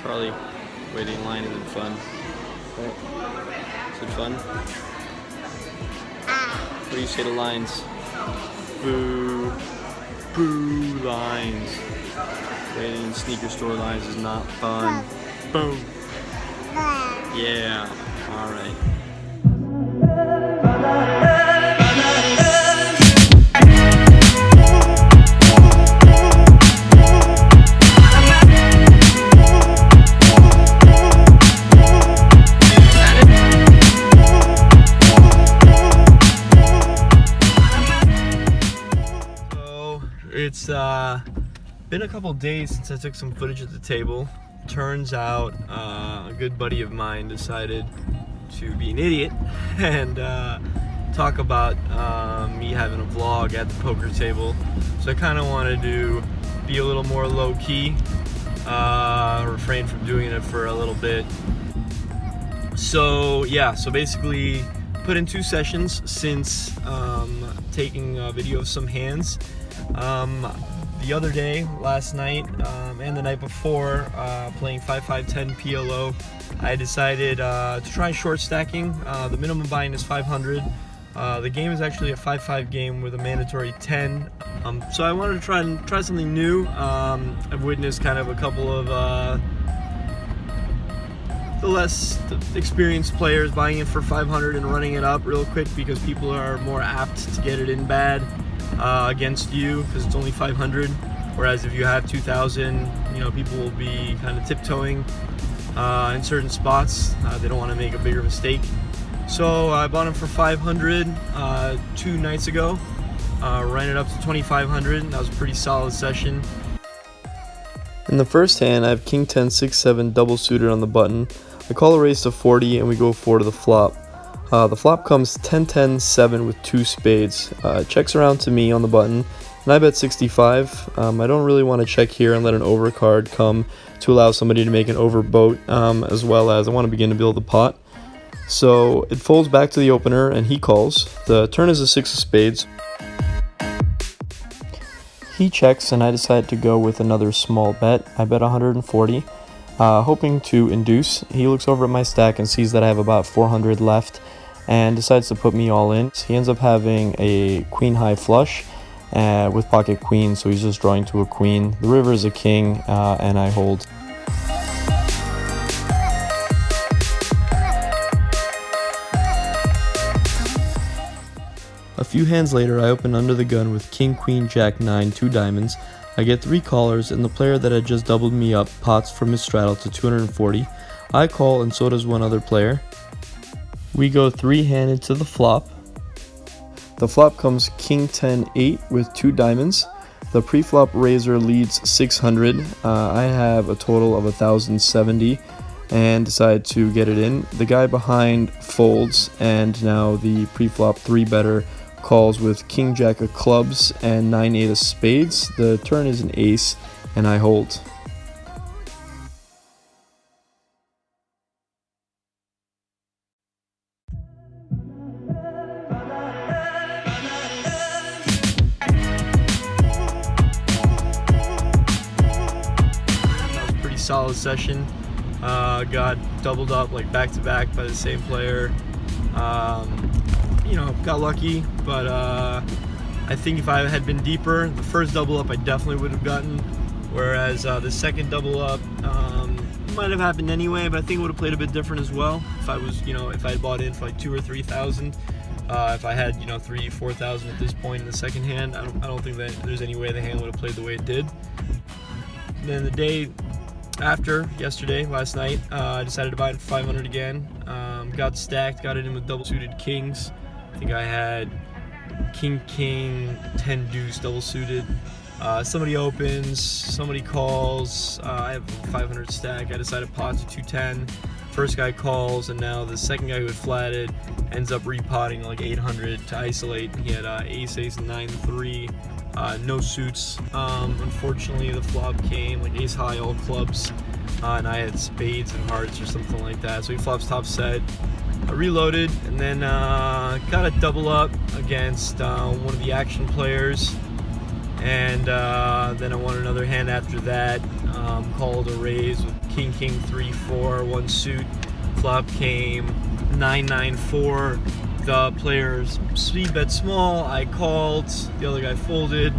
Charlie, waiting in line isn't fun. Is it fun? What do you say to lines? Boo. Boo lines. Waiting in sneaker store lines is not fun. Boom. Yeah. Alright. It's been a couple days since I took some footage at the table. Turns out a good buddy of mine decided to be an idiot and talk about me having a vlog at the poker table. So I kind of wanted to be a little more low-key, refrain from doing it for a little bit. So yeah, so basically put in 2 sessions since taking a video of some hands. The other day, last night, and the night before, playing 5-5-10 PLO, I decided to try short stacking. The minimum buy-in is 500. The game is actually a 5-5 game with a mandatory 10. So I wanted to try something new. I've witnessed kind of a couple of the less experienced players buying it for 500 and running it up real quick because people are more apt to get it in bad against you because it's only 500. Whereas if you have 2,000, you know, people will be kind of tiptoeing in certain spots. They don't want to make a bigger mistake. So I bought them for 500 2 nights ago. Ran it up to 2,500. That was a pretty solid session. In the first hand, I have King 10 6-7 double suited on the button. I call a raise to 40 and we go 4 to the flop. The flop comes 10-10-7 with 2 spades. Checks around to me on the button, and I bet 65. I don't really want to check here and let an overcard come to allow somebody to make an overboat, as well as I want to begin to build the pot. So it folds back to the opener, and he calls. The turn is a 6 of spades. He checks, and I decide to go with another small bet. I bet 140. Hoping to induce. He looks over at my stack and sees that I have about 400 left and decides to put me all in. He ends up having a queen high flush with pocket queen, so he's just drawing to a queen. The river is a king, and I hold. A few hands later, I open under the gun with king, queen, jack, 9, 2 diamonds. I get 3 callers, and the player that had just doubled me up pots from his straddle to 240. I call, and so does one other player. We go 3-handed to the flop. The flop comes king 10-8 with 2 diamonds. The pre-flop raiser leads 600. I have a total of 1,070 and decide to get it in. The guy behind folds, and now the pre-flop 3-better calls with king jack of clubs and 9-8 of spades. The turn is an ace, and I hold. Solid session. Got doubled up like back to back by the same player. You know, got lucky, but I think if I had been deeper, the first double up I definitely would have gotten, whereas the second double up might have happened anyway, but I think it would have played a bit different as well if I was, you know, if I had bought in for like 2,000 or 3,000. If I had, you know, 3,000 or 4,000 at this point in the second hand, I don't think that there's any way the hand would have played the way it did. And then the day after, last night, I decided to buy it for 500 again. Got stacked, got it in with double suited kings. I think I had king, 10 deuce double suited. Somebody opens, somebody calls. I have 500 stack. I decided pot to 210. First guy calls, and now the second guy who had flatted ends up repotting like 800 to isolate. He had ace, 9, 3. No suits. Unfortunately, the flop came like ace high, all clubs, and I had spades and hearts or something like that. So he flops top set. I reloaded and then got a double up against one of the action players. And then I won another hand after that. Called a raise with King 3-4, one suit. Flop came 9-9-4. The players speed bet small. I called. The other guy folded.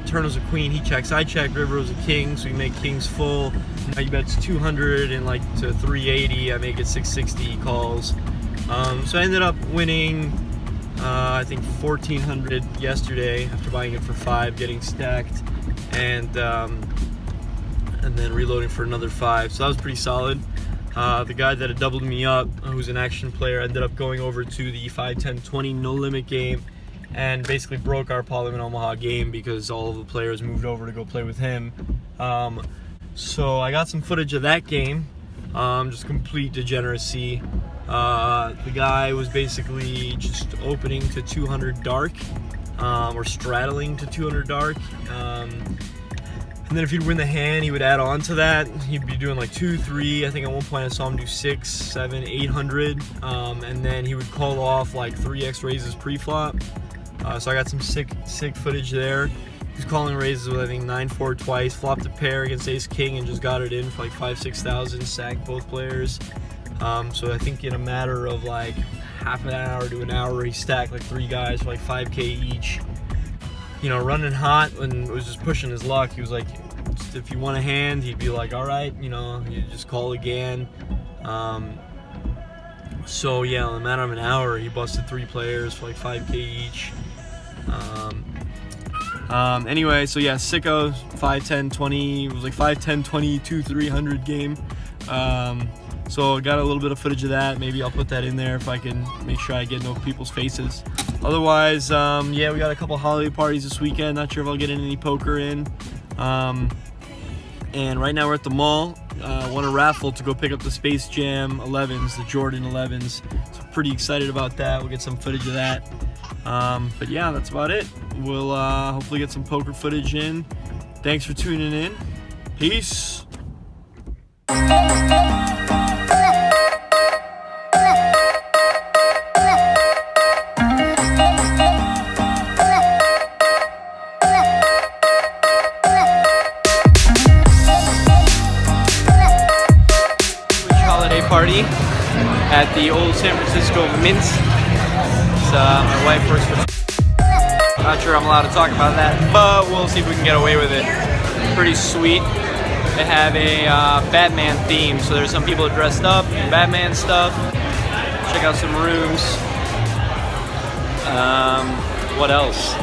Turn was a queen. He checks. I check. River was a king. So we make kings full. Now he bets 200 and like to 380. I make it 660. He calls. So I ended up winning. I think 1,400 yesterday after buying it for 5, getting stacked, and then reloading for another 5. So that was pretty solid. The guy that had doubled me up, who's an action player, ended up going over to the 5-10-20 no limit game and basically broke our Parliament Omaha game because all of the players moved over to go play with him. So I got some footage of that game. Just complete degeneracy. The guy was basically just opening to 200 dark, or straddling to 200 dark. And then if he'd win the hand, he would add on to that. He'd be doing like 2, 3. I think at one point I saw him do 6, 7, 800. And then he would call off like 3x raises pre-flop. So I got some sick footage there. He's calling raises with I think 9-4 twice. Flopped a pair against Ace King and just got it in for like 5,000-6,000. Sacked both players. So I think in a matter of like half an hour to an hour, he stacked like 3 guys for like 5K each. You know, running hot and was just pushing his luck. He was like, if you want a hand, he'd be like, all right, you know, you just call again. So yeah, in a matter of an hour, he busted 3 players for like 5K each. Anyway, so yeah, sicko 5-10-20. It was like 5-10-20, 2-300 game. So I got a little bit of footage of that. Maybe I'll put that in there if I can make sure I get no people's faces. Otherwise, yeah, we got a couple holiday parties this weekend. Not sure if I'll get any poker in. And right now we're at the mall. Won a raffle to go pick up the Space Jam 11s, the Jordan 11s. So pretty excited about that. We'll get some footage of that. But yeah, that's about it. We'll hopefully get some poker footage in. Thanks for tuning in. Peace. Party at the old San Francisco Mint. My wife works for. Not sure I'm allowed to talk about that, but we'll see if we can get away with it. Pretty sweet. They have a Batman theme, so there's some people dressed up in Batman stuff. Check out some rooms. What else?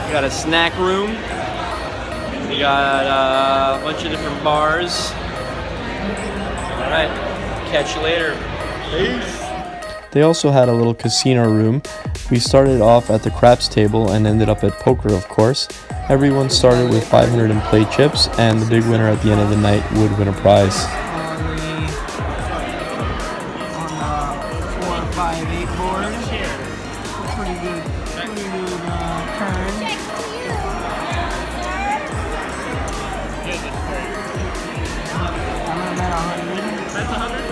We got a snack room. We got a bunch of different bars. All right. Catch you later. Peace. They also had a little casino room. We started off at the craps table and ended up at poker, of course. Everyone started with 500 in play chips, and the big winner at the end of the night would win a prize. On the 4, 5, 8 board. Pretty good turn. I'm at 100. That's 100?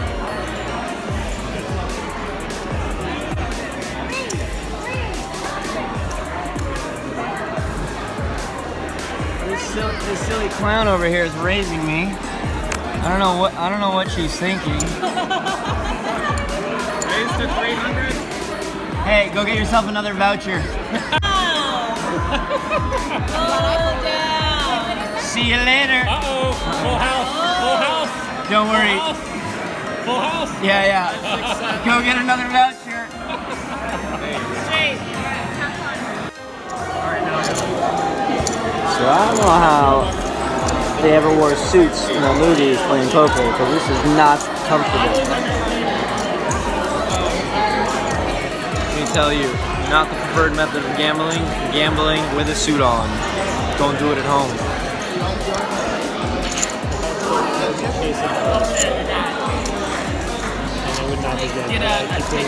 This silly clown over here is raising me. I don't know what she's thinking. Raise to 300. Hey, go get yourself another voucher. See you later. Uh-oh. Full house. Full house. Don't worry. Full house. Yeah. Go get another voucher. So I don't know how they ever wore suits in the movies playing poker, because this is not comfortable. Let me tell you, not the preferred method of gambling. Gambling with a suit on. Don't do it at home.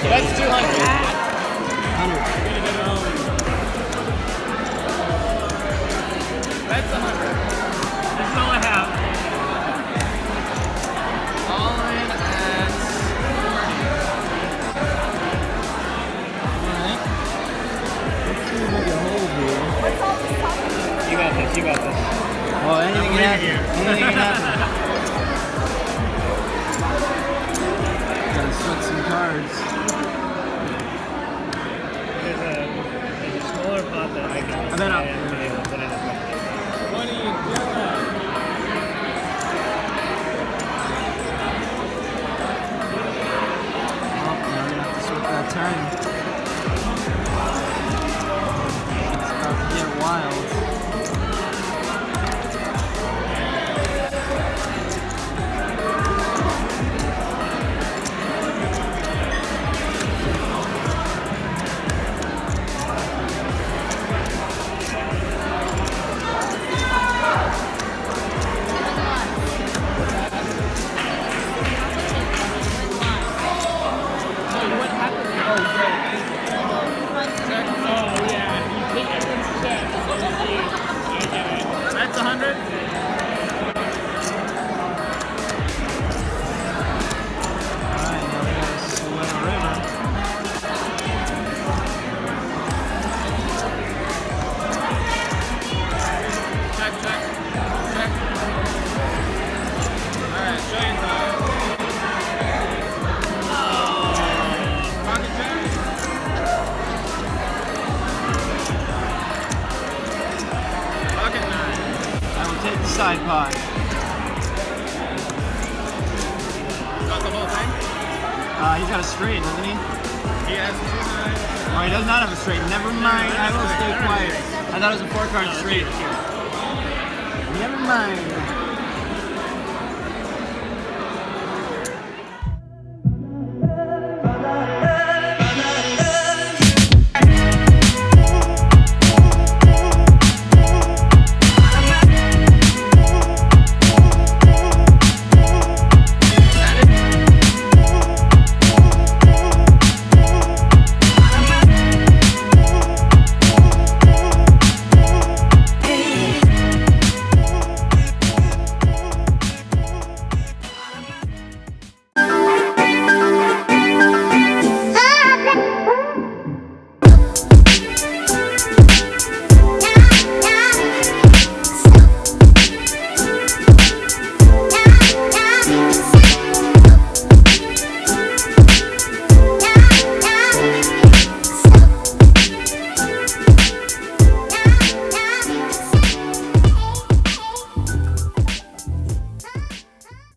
That's 200. 100. That's 100. This is all I have. All in at... Alright. Let's see if we can hold here. He's got a straight, doesn't he? He has 2 9. Oh, he does not have a straight. Never mind. I will stay quiet. I thought it was a 4-card straight. Never mind.